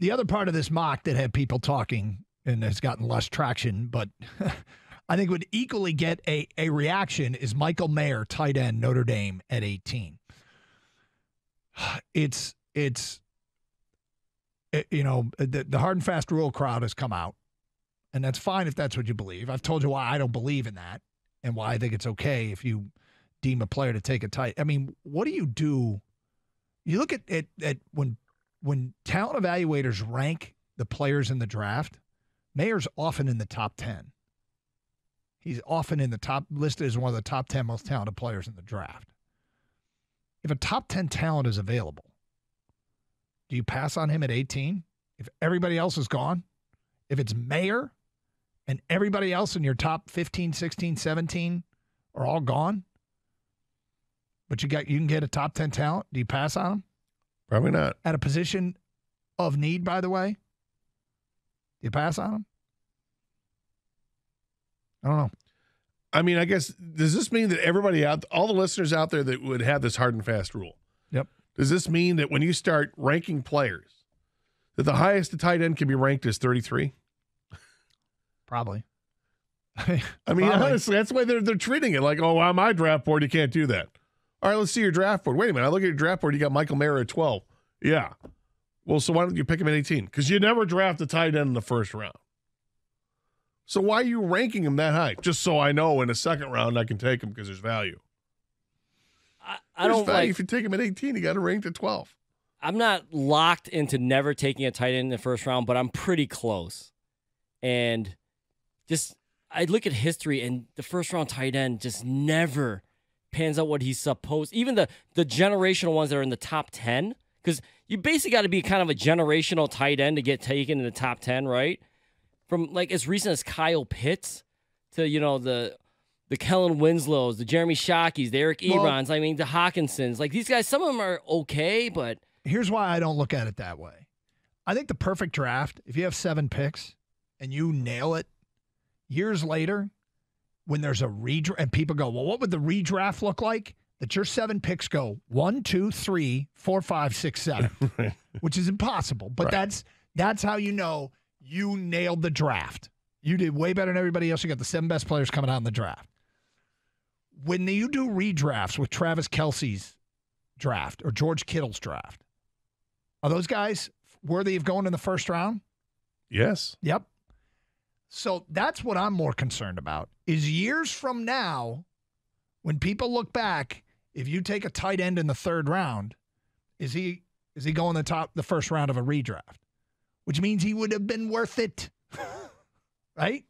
The other part of this mock that had people talking and has gotten less traction, but I think would equally get a reaction is Michael Mayer, tight end, Notre Dame at 18. The hard and fast rule crowd has come out, and that's fine if that's what you believe. I've told you why I don't believe in that and why I think it's okay if you deem a player to take a tight. I mean, what do? You look at when talent evaluators rank the players in the draft, Mayer's often in the top 10. He's often in the top, listed as one of the top 10 most talented players in the draft. If a top 10 talent is available, do you pass on him at 18? If everybody else is gone? If it's Mayer and everybody else in your top 15, 16, 17 are all gone, but you can get a top 10 talent, do you pass on him? Probably not. At a position of need, by the way? Do you pass on him? I don't know. I mean, I guess, does this mean that everybody all the listeners out there that would have this hard and fast rule? Yep. Does this mean that when you start ranking players, that the highest the tight end can be ranked is 33? Probably. I mean, honestly, that's the way they're treating it. Like, oh, on my draft board, you can't do that. All right, let's see your draft board. Wait a minute. I look at your draft board. You got Michael Mayer at 12. Yeah. Well, so why don't you pick him at 18? Because you never draft a tight end in the first round. So why are you ranking him that high? Just so I know in the second round I can take him because there's value. I don't value. If you take him at 18, you got to rank to 12. I'm not locked into never taking a tight end in the first round, but I'm pretty close. And just I look at history, and the first round tight end just never pans out what he's supposed. Even the generational ones that are in the top 10, because you basically got to be kind of a generational tight end to get taken in the top 10, right? From like as recent as Kyle Pitts to the Kellen Winslows, the Jeremy Shockeys, the Eric Ebrons, the Hawkinsons. Like these guys, some of them are okay, but here's why I don't look at it that way. I think the perfect draft, if you have 7 picks and you nail it, years later, when there's a redraft, and people go, well, what would the redraft look like? That your 7 picks go 1, 2, 3, 4, 5, 6, 7, which is impossible. But right. that's how you know you nailed the draft. You did way better than everybody else. You got the 7 best players coming out in the draft. When you do redrafts with Travis Kelce's draft or George Kittle's draft, are those guys worthy of going in the first round? Yes. Yep. So that's what I'm more concerned about is years from now, when people look back, if you take a tight end in the 3rd round, is he going the first round of a redraft? Which means he would have been worth it. Right?